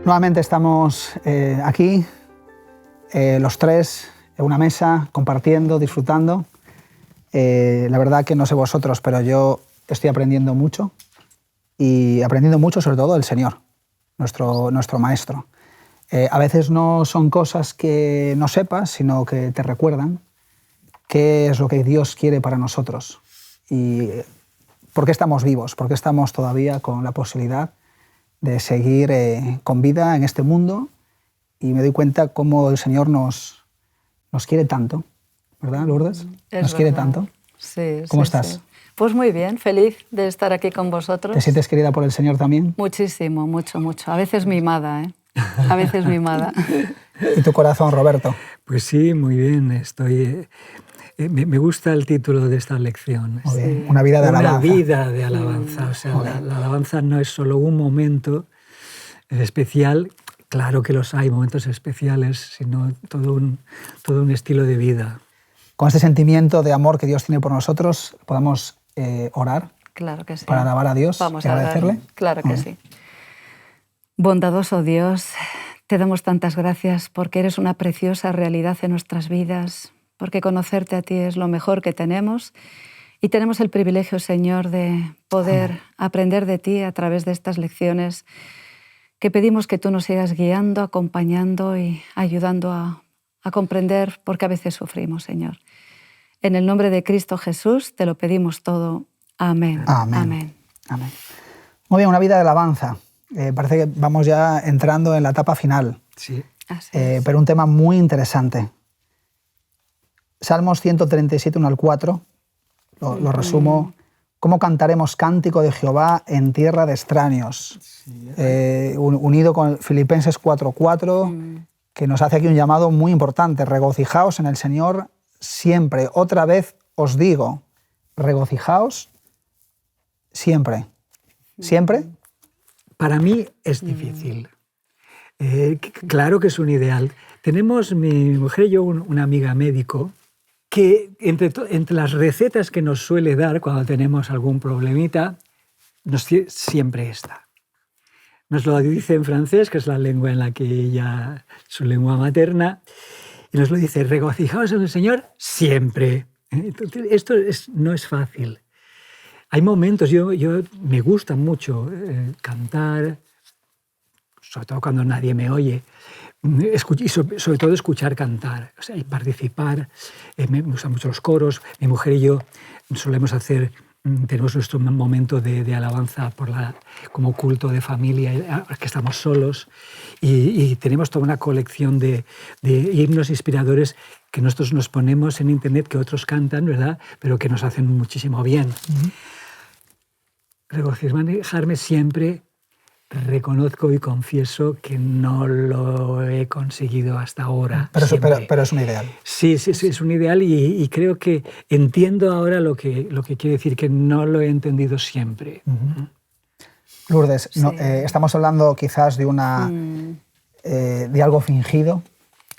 Nuevamente estamos aquí, los tres, en una mesa, compartiendo, disfrutando. La verdad que no sé vosotros, pero yo estoy aprendiendo mucho y aprendiendo mucho sobre todo del Señor, nuestro Maestro. A veces no son cosas que no sepas, sino que te recuerdan qué es lo que Dios quiere para nosotros y por qué estamos vivos, por qué estamos todavía con la posibilidad de seguir con vida en este mundo, y me doy cuenta cómo el Señor nos quiere tanto, ¿verdad, Lourdes? Nos quiere tanto. Sí, ¿Cómo sí, estás? Sí. Pues muy bien, feliz de estar aquí con vosotros. ¿Te sientes querida por el Señor también? Muchísimo, mucho, mucho. A veces mimada, ¿eh? A veces mimada. ¿Y tu corazón, Roberto? Pues sí, muy bien. Me gusta el título de esta lección. Muy bien. Una vida de alabanza. Una vida de alabanza. O sea, la alabanza no es solo un momento especial. Claro que los hay, momentos especiales, sino todo un estilo de vida. Con este sentimiento de amor que Dios tiene por nosotros, ¿podamos orar? Claro que sí. Para alabar a Dios Vamos y agradecerle. A orar. Claro que sí. Bondadoso Dios, te damos tantas gracias porque eres una preciosa realidad en nuestras vidas, porque conocerte a ti es lo mejor que tenemos y tenemos el privilegio, Señor, de poder aprender de ti a través de estas lecciones que pedimos que tú nos sigas guiando, acompañando y ayudando a comprender por qué a veces sufrimos, Señor. En el nombre de Cristo Jesús te lo pedimos todo. Amén. Amén. Amén. Amén. Muy bien, una vida de alabanza. Parece que vamos ya entrando en la etapa final. Sí. Así es. Pero un tema muy interesante. Salmos 137, 1 al 4, lo resumo. ¿Cómo cantaremos cántico de Jehová en tierra de extraños? Unido con Filipenses 4:4, que nos hace aquí un llamado muy importante. Regocijaos en el Señor siempre. Otra vez os digo, regocijaos siempre. ¿Siempre? Para mí es difícil. Claro que es un ideal. Tenemos, mi mujer y yo, una amiga médico que entre las recetas que nos suele dar cuando tenemos algún problemita, siempre está. Nos lo dice en francés, que es la lengua en la que ella, su lengua materna, y nos lo dice: regocijaos en el Señor siempre. Entonces, esto no es fácil. Hay momentos, yo me gusta mucho cantar, sobre todo cuando nadie me oye, y sobre todo escuchar cantar, o sea, y participar. Me gustan mucho los coros. Mi mujer y yo tenemos nuestro momento de alabanza como culto de familia, que estamos solos, y tenemos toda una colección de himnos inspiradores que nosotros nos ponemos en internet, que otros cantan, ¿verdad?, pero que nos hacen muchísimo bien. Regocijarme siempre. Reconozco y confieso que no lo he conseguido hasta ahora. Pero es un ideal. Sí, es un ideal, y creo que entiendo ahora lo que quiere decir, que no lo he entendido siempre. Lourdes, Sí. estamos hablando quizás de de algo fingido.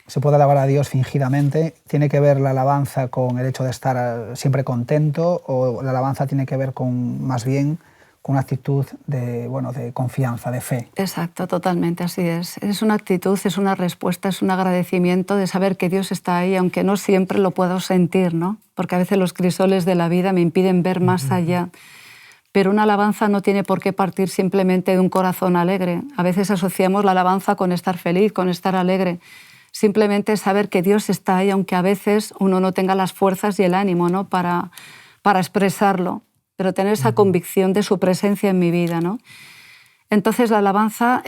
Se puede alabar a Dios fingidamente. ¿Tiene que ver la alabanza con el hecho de estar siempre contento, o la alabanza tiene que ver más bien con una actitud de confianza, de fe? Exacto, totalmente, así es. Es una actitud, es una respuesta, es un agradecimiento de saber que Dios está ahí, aunque no siempre lo puedo sentir, ¿no? Porque a veces los crisoles de la vida me impiden ver más allá. Pero una alabanza no tiene por qué partir simplemente de un corazón alegre. A veces asociamos la alabanza con estar feliz, con estar alegre. Simplemente saber que Dios está ahí, aunque a veces uno no tenga las fuerzas y el ánimo, ¿no?, para expresarlo, pero tener esa convicción de su presencia en mi vida, ¿no? Entonces la alabanza,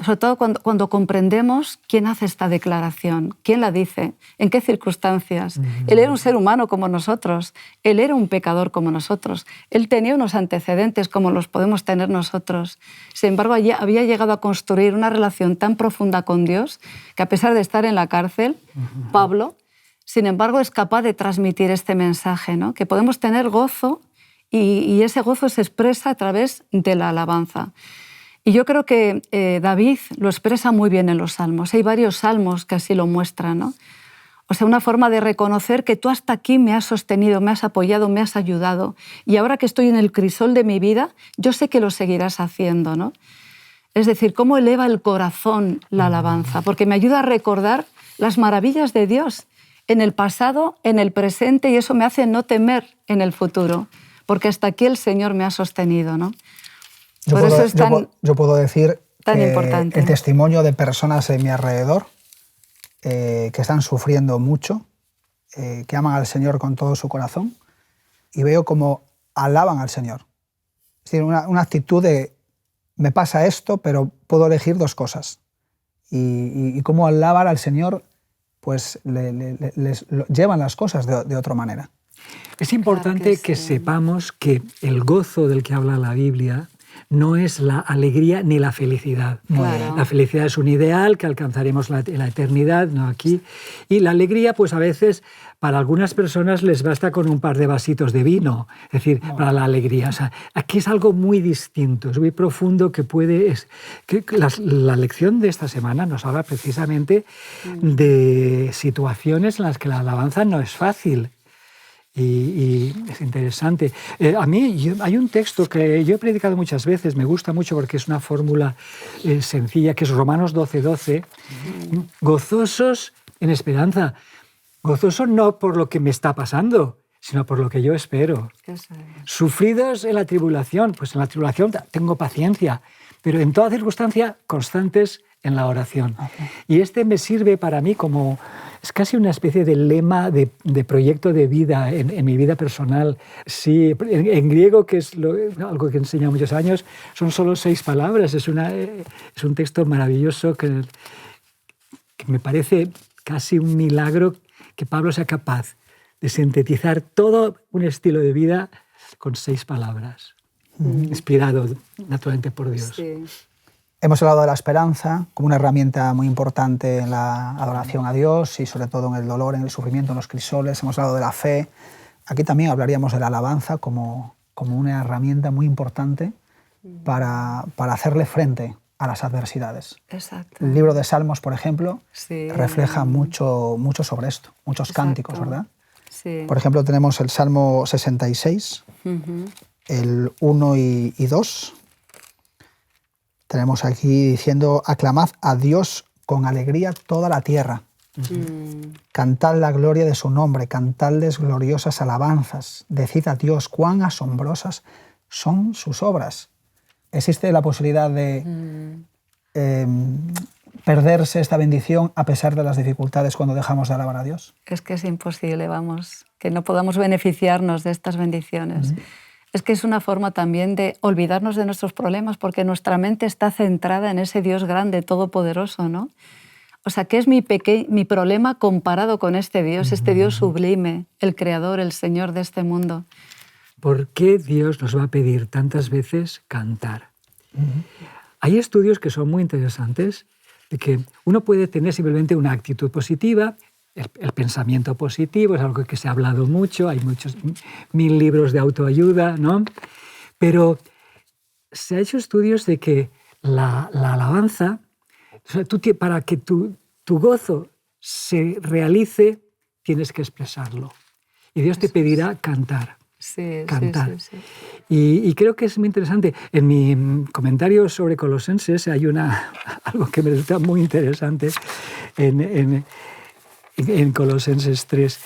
sobre todo cuando comprendemos quién hace esta declaración, quién la dice, en qué circunstancias. Él era un ser humano como nosotros, él era un pecador como nosotros, él tenía unos antecedentes como los podemos tener nosotros. Sin embargo, había llegado a construir una relación tan profunda con Dios que, a pesar de estar en la cárcel, Pablo, sin embargo, es capaz de transmitir este mensaje, ¿no?, que podemos tener gozo, y ese gozo se expresa a través de la alabanza. Y yo creo que David lo expresa muy bien en los salmos. Hay varios salmos que así lo muestran, ¿no? O sea, una forma de reconocer que tú hasta aquí me has sostenido, me has apoyado, me has ayudado, y ahora que estoy en el crisol de mi vida, yo sé que lo seguirás haciendo, ¿no? Es decir, cómo eleva el corazón la alabanza, porque me ayuda a recordar las maravillas de Dios en el pasado, en el presente, y eso me hace no temer en el futuro, porque hasta aquí el Señor me ha sostenido, ¿no? Por eso es yo puedo decir tan importante. El testimonio de personas en mi alrededor que están sufriendo mucho, que aman al Señor con todo su corazón, y veo cómo alaban al Señor. Es decir, una actitud de me pasa esto, pero puedo elegir dos cosas. Y cómo alabar al Señor, pues les llevan las cosas de otra manera. Es importante que sepamos que el gozo del que habla la Biblia no es la alegría ni la felicidad. Claro. La felicidad es un ideal que alcanzaremos la eternidad, no aquí. Y la alegría, pues a veces, para algunas personas les basta con un par de vasitos de vino, es decir, para la alegría. O sea, aquí es algo muy distinto, es muy profundo que puede... La lección de esta semana nos habla precisamente de situaciones en las que la alabanza no es fácil. Y es interesante. A mí hay un texto que yo he predicado muchas veces, me gusta mucho porque es una fórmula sencilla, que es Romanos 12:12. Gozosos en esperanza. Gozosos no por lo que me está pasando, sino por lo que yo espero. Sufridos en la tribulación, pues en la tribulación tengo paciencia, pero en toda circunstancia constantes en la oración. Y este me sirve para mí como... Es casi una especie de lema de proyecto de vida en mi vida personal. Sí, en griego, que es algo que he enseñado muchos años, son solo 6 palabras. Es un texto maravilloso que me parece casi un milagro que Pablo sea capaz de sintetizar todo un estilo de vida con 6 palabras, inspirado naturalmente por Dios. Sí. Hemos hablado de la esperanza como una herramienta muy importante en la adoración a Dios y sobre todo en el dolor, en el sufrimiento, en los crisoles. Hemos hablado de la fe. Aquí también hablaríamos de la alabanza como una herramienta muy importante para hacerle frente a las adversidades. Exacto. El libro de Salmos, por ejemplo, sí. refleja mucho sobre esto, muchos Exacto. cánticos, ¿verdad? Sí. Por ejemplo, tenemos el Salmo 66, el 1 y 2. Tenemos aquí diciendo, aclamad a Dios con alegría toda la tierra. Cantad la gloria de su nombre, cantadles gloriosas alabanzas. Decid a Dios cuán asombrosas son sus obras. ¿Existe la posibilidad de perderse esta bendición a pesar de las dificultades cuando dejamos de alabar a Dios? Es que es imposible, vamos, que no podamos beneficiarnos de estas bendiciones. Es que es una forma también de olvidarnos de nuestros problemas porque nuestra mente está centrada en ese Dios grande, todopoderoso, ¿no? O sea, ¿qué es mi problema comparado con este Dios sublime, el Creador, el Señor de este mundo? ¿Por qué Dios nos va a pedir tantas veces cantar? Hay estudios que son muy interesantes, de que uno puede tener simplemente una actitud positiva. El pensamiento positivo es algo que se ha hablado mucho, hay muchos 1000 libros de autoayuda, ¿no? Pero se han hecho estudios de que la alabanza, o sea, para que tu gozo se realice, tienes que expresarlo. Y Dios te pedirá cantar. Sí, cantar. Sí. Y creo que es muy interesante. En mi comentario sobre Colosenses hay algo que me resulta muy interesante en Colosenses 3,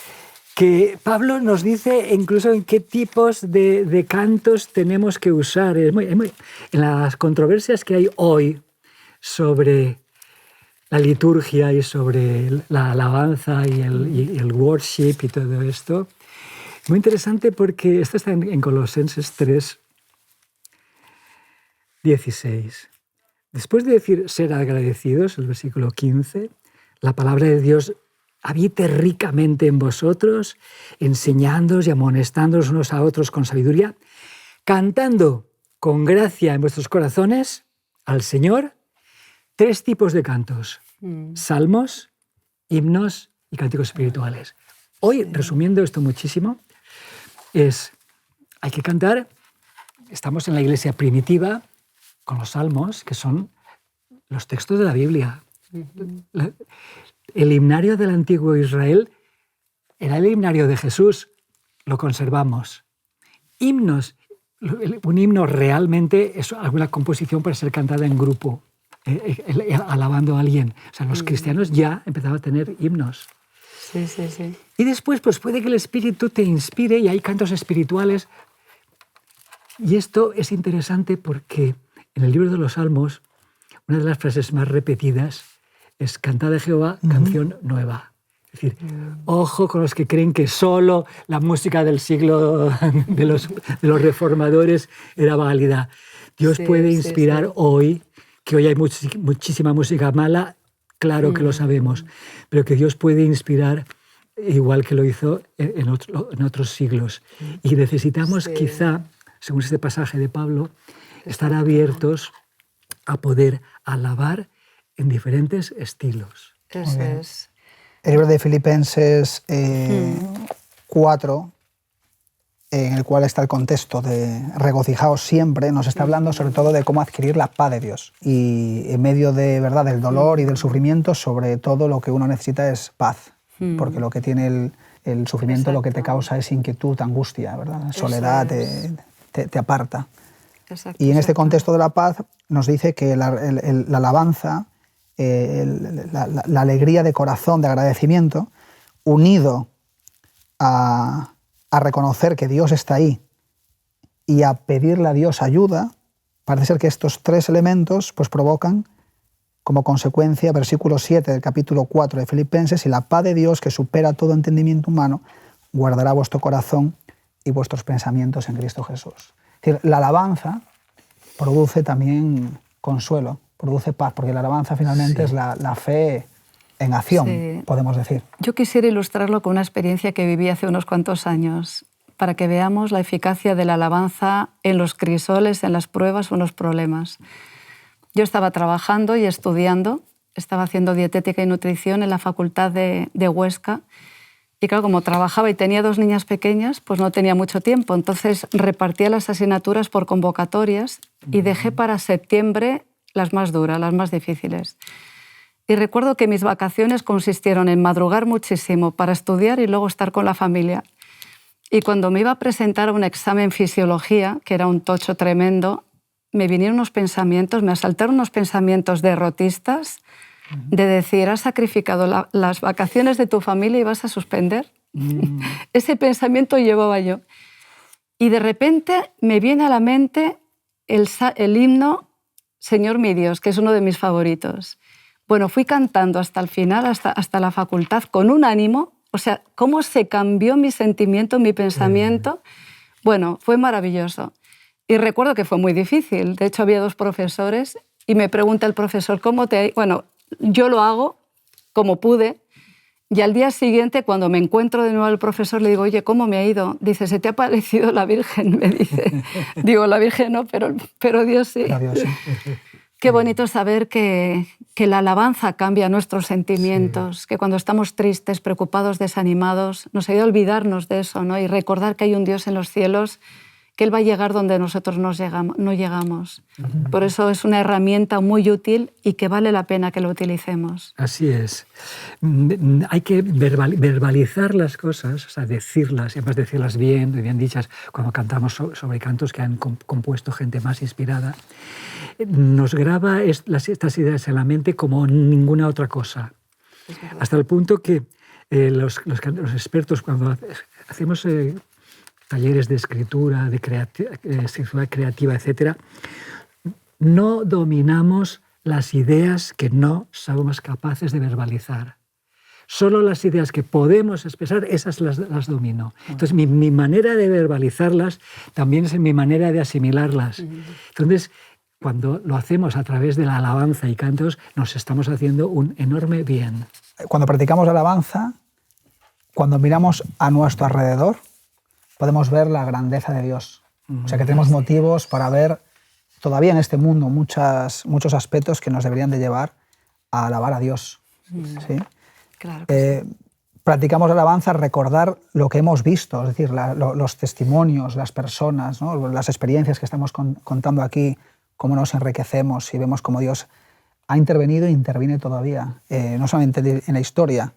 que Pablo nos dice incluso en qué tipos de cantos tenemos que usar. En las controversias que hay hoy sobre la liturgia y sobre la alabanza y el worship y todo esto, muy interesante porque esto está en Colosenses 3, 16. Después de decir ser agradecidos, el versículo 15, la palabra de Dios habite ricamente en vosotros, enseñándoos y amonestándoos unos a otros con sabiduría, cantando con gracia en vuestros corazones al Señor 3 tipos de cantos: salmos, himnos y cánticos espirituales. Hoy, resumiendo esto muchísimo, hay que cantar. Estamos en la iglesia primitiva con los salmos, que son los textos de la Biblia. El himnario del antiguo Israel era el himnario de Jesús, lo conservamos. Himnos, un himno realmente es alguna composición para ser cantada en grupo, alabando a alguien. O sea, los cristianos ya empezaban a tener himnos. Sí, sí, sí. Y después, pues puede que el Espíritu te inspire y hay cantos espirituales. Y esto es interesante porque en el libro de los Salmos, una de las frases más repetidas es «Cantad a Jehová, canción nueva». Es decir, ojo con los que creen que solo la música del siglo de los reformadores era válida. Dios puede inspirar hoy, que hoy hay muchísima música mala, claro que lo sabemos, pero que Dios puede inspirar igual que lo hizo en otros siglos. Y necesitamos quizá, según este pasaje de Pablo, estar abiertos a poder alabar en diferentes estilos. Eso es. El libro de Filipenses 4, en el cual está el contexto de regocijaos siempre, nos está hablando sobre todo de cómo adquirir la paz de Dios. Y en medio de, ¿verdad?, del dolor y del sufrimiento, sobre todo lo que uno necesita es paz, porque lo que tiene el sufrimiento lo que te causa es inquietud, angustia, ¿verdad? Soledad, te aparta. Y en este contexto de la paz nos dice que la alabanza, la alegría de corazón, de agradecimiento, unido a reconocer que Dios está ahí y a pedirle a Dios ayuda, parece ser que estos tres elementos pues, provocan como consecuencia, versículo 7 del capítulo 4 de Filipenses, y la paz de Dios que supera todo entendimiento humano, guardará vuestro corazón y vuestros pensamientos en Cristo Jesús. Es decir, la alabanza produce también consuelo, produce paz, porque la alabanza finalmente es la fe en acción, podemos decir. Yo quisiera ilustrarlo con una experiencia que viví hace unos cuantos años, para que veamos la eficacia de la alabanza en los crisoles, en las pruebas o en los problemas. Yo estaba trabajando y estudiando, estaba haciendo dietética y nutrición en la Facultad de Huesca, y claro, como trabajaba y tenía 2 niñas pequeñas, pues no tenía mucho tiempo, entonces repartía las asignaturas por convocatorias y dejé para septiembre las más duras, las más difíciles. Y recuerdo que mis vacaciones consistieron en madrugar muchísimo para estudiar y luego estar con la familia. Y cuando me iba a presentar a un examen fisiología, que era un tocho tremendo, me vinieron unos pensamientos, me asaltaron unos pensamientos derrotistas de decir, has sacrificado las vacaciones de tu familia y vas a suspender. Ese pensamiento llevaba yo. Y de repente me viene a la mente el himno Señor mi Dios, que es uno de mis favoritos. Bueno, fui cantando hasta el final, hasta la facultad, con un ánimo, o sea, cómo se cambió mi sentimiento, mi pensamiento. Bueno, fue maravilloso. Y recuerdo que fue muy difícil. De hecho, había 2 profesores y me pregunta el profesor, ¿cómo te ha ido? Bueno, yo lo hago como pude. Y al día siguiente, cuando me encuentro de nuevo al profesor, le digo, oye, ¿cómo me ha ido? Dice, ¿se te ha parecido la Virgen? Me dice. Digo, la Virgen no, pero Dios sí. Dios sí. Qué bonito saber que la alabanza cambia nuestros sentimientos, que cuando estamos tristes, preocupados, desanimados, nos ayuda a olvidarnos de eso, ¿no? Y recordar que hay un Dios en los cielos, que Él va a llegar donde nosotros no llegamos. Por eso es una herramienta muy útil y que vale la pena que lo utilicemos. Así es. Hay que verbalizar las cosas, o sea, decirlas, y además decirlas bien dichas, cuando cantamos sobre cantos que han compuesto gente más inspirada. Nos graba estas ideas en la mente como ninguna otra cosa. Hasta el punto que los expertos, cuando hacemos talleres de escritura, de escritura creativa, etc., no dominamos las ideas que no somos capaces de verbalizar. Solo las ideas que podemos expresar, esas las domino. Entonces, mi manera de verbalizarlas también es mi manera de asimilarlas. Entonces, cuando lo hacemos a través de la alabanza y cantos, nos estamos haciendo un enorme bien. Cuando practicamos alabanza, cuando miramos a nuestro alrededor, podemos ver la grandeza de Dios. O sea que tenemos motivos para ver todavía en este mundo muchos aspectos que nos deberían de llevar a alabar a Dios. ¿Sí? Claro que sí. Practicamos alabanza, recordar lo que hemos visto, es decir, los testimonios, las personas, ¿no? Las experiencias que estamos contando aquí, cómo nos enriquecemos y vemos cómo Dios ha intervenido e interviene todavía, no solamente en la historia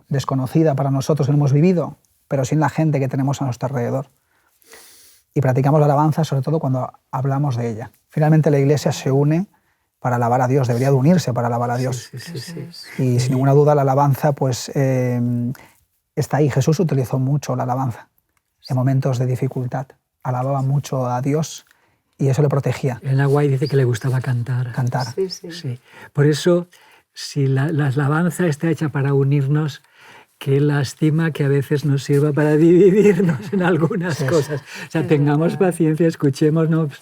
desconocida para nosotros que hemos vivido, pero sí en la gente que tenemos a nuestro alrededor. y practicamos la alabanza sobre todo cuando hablamos de ella. Finalmente la Iglesia se une para alabar a Dios, debería de unirse para alabar a Dios. Sí. Y sin ninguna duda la alabanza pues, está ahí. Jesús utilizó mucho la alabanza en momentos de dificultad. Alababa mucho a Dios y eso le protegía. Elena White dice que le gustaba cantar. Cantar. Sí. Por eso, si la alabanza está hecha para unirnos, qué lástima que a veces nos sirva para dividirnos en algunas cosas. O sea, tengamos paciencia, escuchémonos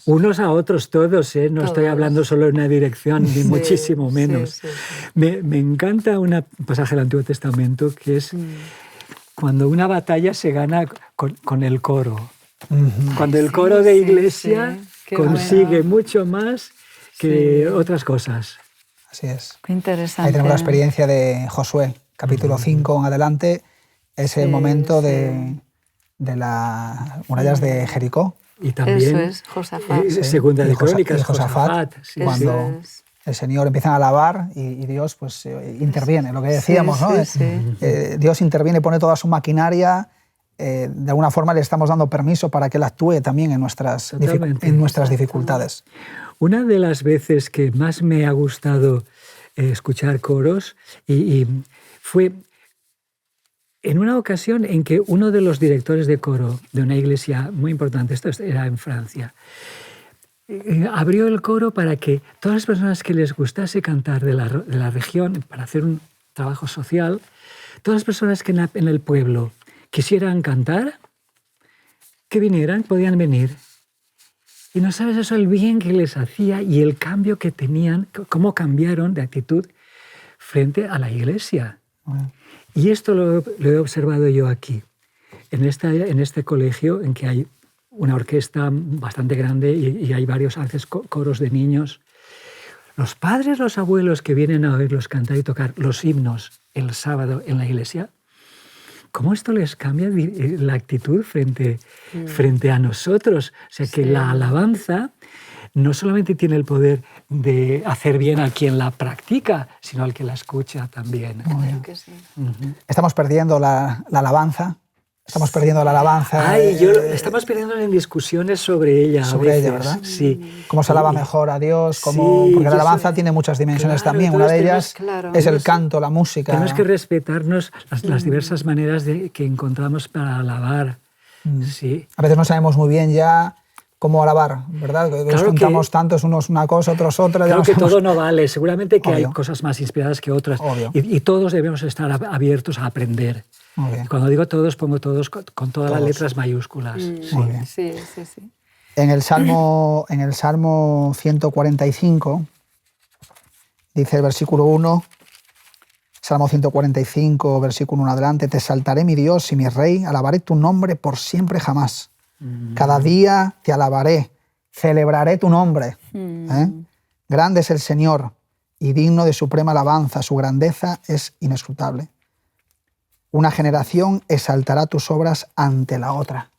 unos a otros todos, ¿eh? No estoy hablando solo en una dirección, ni muchísimo menos. Me encanta un pasaje del Antiguo Testamento que es cuando una batalla se gana con el coro. Cuando el coro de iglesia consigue mucho más que otras cosas. Así es. Qué interesante. Ahí tenemos la experiencia de Josué, capítulo 5 en adelante, ese momento de las murallas de Jericó. Y también eso es, Josafat. Segunda de Crónicas, Josafat, cuando el Señor empieza a alabar y Dios pues, interviene, lo que decíamos, ¿no? Dios interviene, pone toda su maquinaria, de alguna forma le estamos dando permiso para que Él actúe también en nuestras dificultades. Una de las veces que más me ha gustado escuchar coros y fue en una ocasión en que uno de los directores de coro de una iglesia muy importante, esto era en Francia, abrió el coro para que todas las personas que les gustase cantar de la región, para hacer un trabajo social, todas las personas que en el pueblo quisieran cantar, que vinieran, podían venir. Y no sabes eso, el bien que les hacía y el cambio que tenían, cómo cambiaron de actitud frente a la iglesia. Y esto lo he observado yo aquí, en este colegio en que hay una orquesta bastante grande y hay varios coros de niños. Los padres, los abuelos que vienen a oírlos cantar y tocar los himnos el sábado en la iglesia, ¿cómo esto les cambia la actitud frente a nosotros? O sea, que la alabanza no solamente tiene el poder de hacer bien a quien la practica, sino al que la escucha también. Claro que sí. Estamos perdiendo la alabanza. Estamos perdiendo la alabanza. Estamos perdiendo en discusiones sobre ella. Sobre ella, ¿verdad? Sí. Cómo se alaba mejor a Dios, porque la alabanza tiene muchas dimensiones también. Una de ellas es el canto, la música. Tenemos que respetarnos las diversas maneras que encontramos para alabar. Sí. A veces no sabemos muy bien ya cómo alabar, ¿verdad? Nos juntamos tantos, unos una cosa, otros otra. Claro que todo no vale. Seguramente que hay cosas más inspiradas que otras. Y todos debemos estar abiertos a aprender. Cuando digo todos, pongo todos con todas las letras mayúsculas. Muy bien. Sí. En el Salmo 145 dice el versículo 1, Salmo 145, versículo 1 adelante: te exaltaré, mi Dios y mi Rey, alabaré tu nombre por siempre jamás. Cada día te alabaré, celebraré tu nombre. Grande es el Señor y digno de suprema alabanza, su grandeza es inescrutable. Una generación exaltará tus obras ante la otra.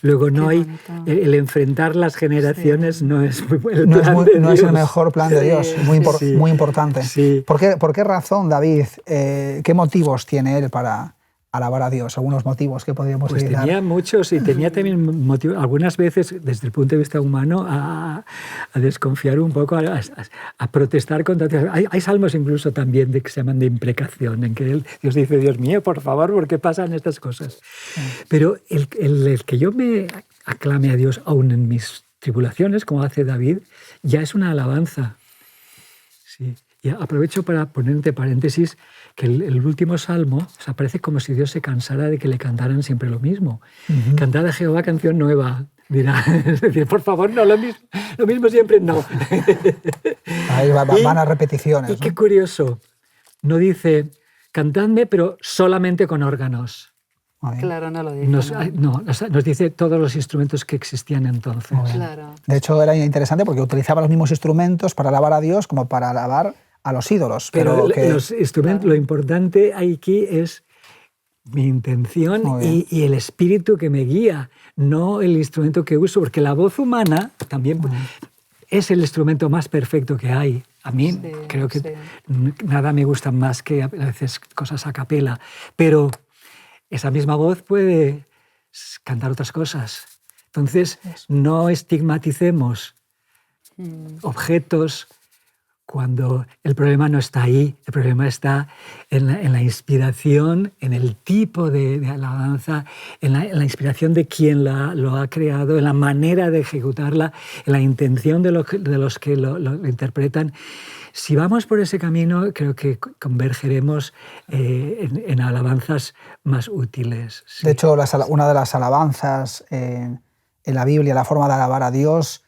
Luego no hay el enfrentar las generaciones, no es el no es el mejor plan de Dios, muy importante. Sí. ¿Por qué razón David, qué motivos tiene él para alabar a Dios? Algunos motivos que podríamos dar. Pues tenía muchos y tenía también motivos, algunas veces desde el punto de vista humano, a desconfiar un poco, a protestar contra Dios. Hay salmos incluso también que se llaman de imprecación, en que Dios dice: Dios mío, por favor, ¿por qué pasan estas cosas? Pero el que yo me aclame a Dios aún en mis tribulaciones, como hace David, ya es una alabanza. Sí. Y aprovecho para poner entre paréntesis que el último salmo, o sea, parece como si Dios se cansara de que le cantaran siempre lo mismo. Cantad a Jehová canción nueva, dirá. Es decir, por favor, no, lo mismo siempre no. Ahí van a repeticiones. Y qué curioso, no dice, cantadme, pero solamente con órganos. Claro, no lo dice. Nos dice todos los instrumentos que existían entonces. Claro. De hecho, era interesante porque utilizaba los mismos instrumentos para alabar a Dios como para alabar a los ídolos. Pero los instrumentos, lo importante aquí es mi intención y el espíritu que me guía, no el instrumento que uso, porque la voz humana también es el instrumento más perfecto que hay. A mí creo que nada me gusta más que a veces cosas a capela, pero esa misma voz puede cantar otras cosas. Entonces, no estigmaticemos objetos cuando el problema no está ahí, el problema está en la inspiración, en el tipo de alabanza, en la inspiración de quien lo ha creado, en la manera de ejecutarla, en la intención de los que lo interpretan. Si vamos por ese camino, creo que convergeremos en alabanzas más útiles. Sí. De hecho, una de las alabanzas en la Biblia, la forma de alabar a Dios,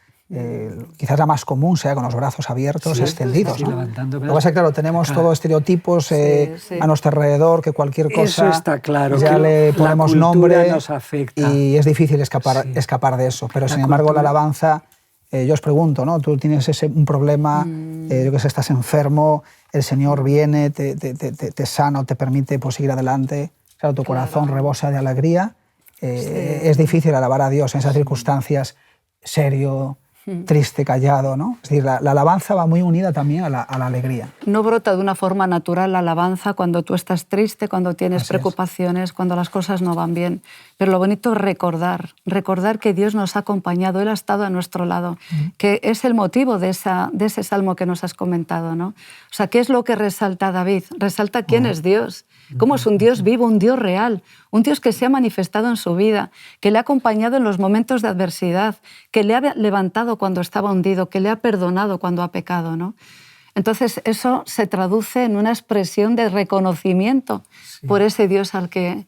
quizás la más común sea con los brazos abiertos, extendidos. ¿No? Lo que pasa es que, claro, tenemos todos estereotipos a nuestro alrededor, que cualquier cosa eso está claro, ya le ponemos nombre nos afecta. Y es difícil escapar de eso. Pero, sin embargo, la alabanza, yo os pregunto, ¿no? Tú tienes un problema, yo que sé, estás enfermo, el Señor viene, te sana, te permite seguir adelante, claro, tu corazón rebosa de alegría. Es difícil alabar a Dios en esas circunstancias, serio, triste, callado, ¿no? Es decir, la alabanza va muy unida también a la alegría. No brota de una forma natural la alabanza cuando tú estás triste, cuando tienes preocupaciones, cuando las cosas no van bien. Pero lo bonito es recordar que Dios nos ha acompañado, Él ha estado a nuestro lado, que es el motivo de ese salmo que nos has comentado, ¿no? O sea, ¿qué es lo que resalta David? Resalta quién es Dios, cómo es un Dios vivo, un Dios real, un Dios que se ha manifestado en su vida, que le ha acompañado en los momentos de adversidad, que le ha levantado cuando estaba hundido, que le ha perdonado cuando ha pecado, ¿no? Entonces eso se traduce en una expresión de reconocimiento por ese Dios al que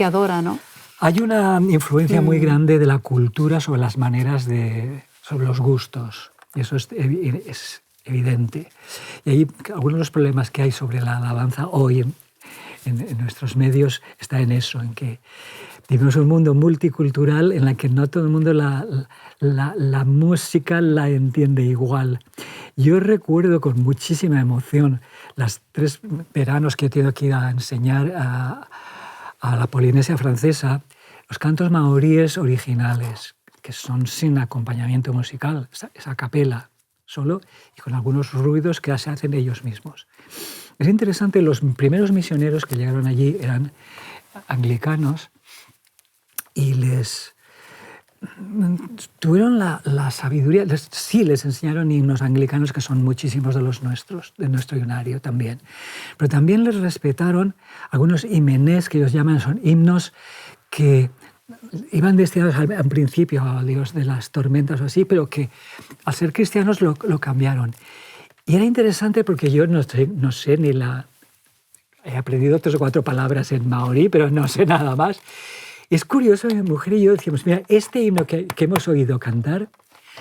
adora, ¿no? Hay una influencia muy grande de la cultura sobre las maneras sobre los gustos, y eso es evidente. Y ahí algunos de los problemas que hay sobre la alabanza hoy en nuestros medios está en eso, en que vivimos un mundo multicultural en el que no todo el mundo la música la entiende igual. Yo recuerdo con muchísima emoción los 3 veranos que he tenido que ir a enseñar a la Polinesia francesa, los cantos maoríes originales, que son sin acompañamiento musical, es a capela, solo y con algunos ruidos que se hacen ellos mismos. Es interesante, los primeros misioneros que llegaron allí eran anglicanos y tuvieron la sabiduría, les enseñaron himnos anglicanos que son muchísimos de los nuestros, de nuestro himnario también. Pero también les respetaron algunos himenés que ellos llaman, son himnos que iban destinados al principio al dios de las tormentas o así, pero que al ser cristianos lo cambiaron. Y era interesante porque yo no sé ni he aprendido 3 o 4 palabras en maorí, pero no sé nada más. Es curioso, mi mujer y yo decíamos, mira, este himno que hemos oído cantar,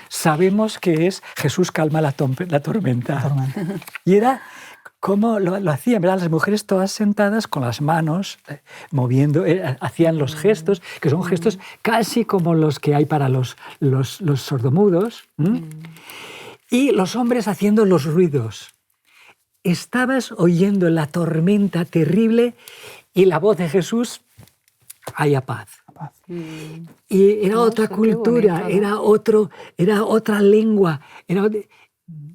sabemos que es Jesús calma la tormenta. Y era cómo lo hacían, ¿verdad? Las mujeres todas sentadas con las manos, moviendo, hacían los gestos, que son gestos casi como los que hay para los sordomudos. Y los hombres haciendo los ruidos. Estabas oyendo la tormenta terrible y la voz de Jesús, haya paz. Y era otra cultura, bonito, ¿no? era otra lengua.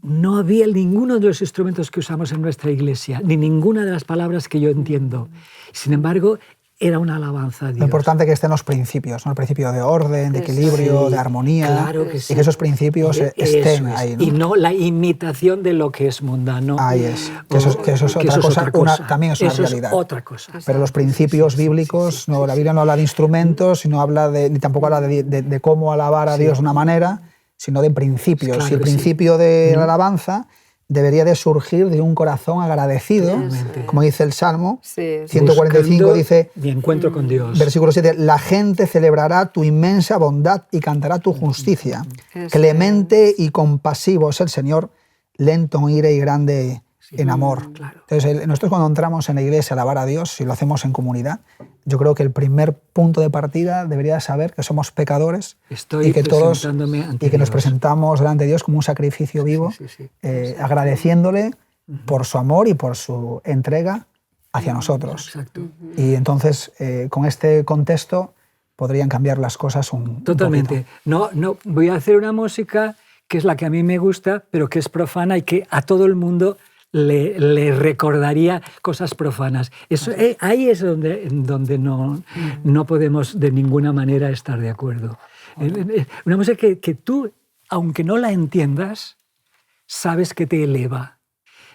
No había ninguno de los instrumentos que usamos en nuestra iglesia, ni ninguna de las palabras que yo entiendo. Sin embargo, era una alabanza a Dios. Lo importante es que estén los principios, ¿no? El principio de orden, de equilibrio, de armonía, claro que sí. Y que esos principios estén ahí, ¿no? Y no la imitación de lo que es mundano. Ahí es. Que eso es otra cosa. También es una realidad. Es otra cosa. Pero los principios bíblicos, no, la Biblia no habla de instrumentos, ni tampoco habla de cómo alabar a Dios de una manera, sino de principios. Claro, y el principio de la alabanza debería de surgir de un corazón agradecido, como dice el Salmo 145, dice, mi encuentro con Dios. Versículo 7, la gente celebrará tu inmensa bondad y cantará tu justicia. Clemente y compasivo es el Señor, lento en ira y grande en amor. Claro. Entonces, nosotros cuando entramos en la iglesia a alabar a Dios, si lo hacemos en comunidad, yo creo que el primer punto de partida debería saber que somos pecadores y que nos presentamos delante de Dios como un sacrificio vivo, agradeciéndole por su amor y por su entrega hacia nosotros. Exacto. Y entonces, con este contexto, podrían cambiar las cosas un Totalmente. poquito. No, voy a hacer una música que es la que a mí me gusta, pero que es profana y que a todo el mundo le recordaría cosas profanas. Eso, ahí es donde no podemos de ninguna manera estar de acuerdo. Una música que tú, aunque no la entiendas, sabes que te eleva.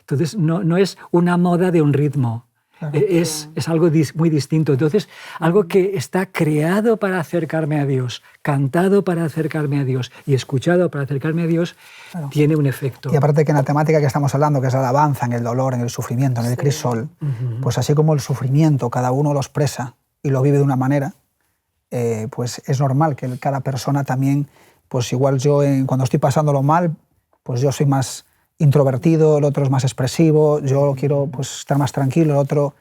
Entonces no es una moda de un ritmo. Es algo muy distinto. Entonces, algo que está creado para acercarme a Dios, cantado para acercarme a Dios y escuchado para acercarme a Dios, tiene un efecto. Y aparte que en la temática que estamos hablando, que es la alabanza, en el dolor, en el sufrimiento, en el crisol, pues así como el sufrimiento cada uno lo expresa y lo vive de una manera, pues es normal que cada persona también, pues igual yo cuando estoy pasándolo mal, pues yo soy más introvertido, el otro es más expresivo, yo quiero pues estar más tranquilo, el otro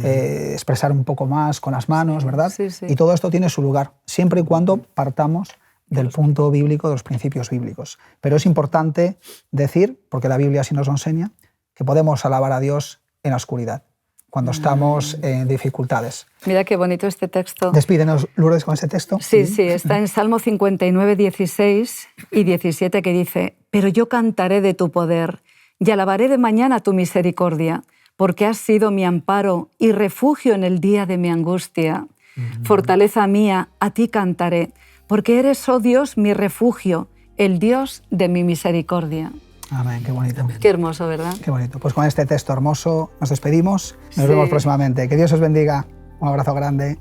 expresar un poco más con las manos, ¿verdad? Sí, sí. Y todo esto tiene su lugar, siempre y cuando partamos del punto bíblico, de los principios bíblicos. Pero es importante decir, porque la Biblia así nos lo enseña, que podemos alabar a Dios en la oscuridad, cuando estamos en dificultades. Mira qué bonito este texto. Despídenos, Lourdes, con ese texto. Sí, está en Salmo 59, 16 y 17, que dice: «Pero yo cantaré de tu poder y alabaré de mañana tu misericordia, porque has sido mi amparo y refugio en el día de mi angustia. Fortaleza mía, a ti cantaré, porque eres, oh Dios, mi refugio, el Dios de mi misericordia». Amén, qué bonito. Qué hermoso, ¿verdad? Qué bonito. Pues con este texto hermoso nos despedimos. Nos vemos próximamente. Que Dios os bendiga. Un abrazo grande.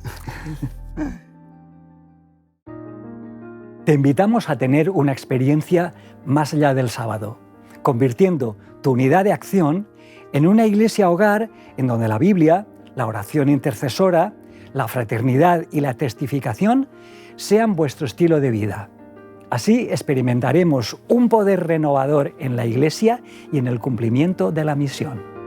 Te invitamos a tener una experiencia más allá del sábado, convirtiendo tu unidad de acción en una iglesia hogar en donde la Biblia, la oración intercesora, la fraternidad y la testificación sean vuestro estilo de vida. Así experimentaremos un poder renovador en la Iglesia y en el cumplimiento de la misión.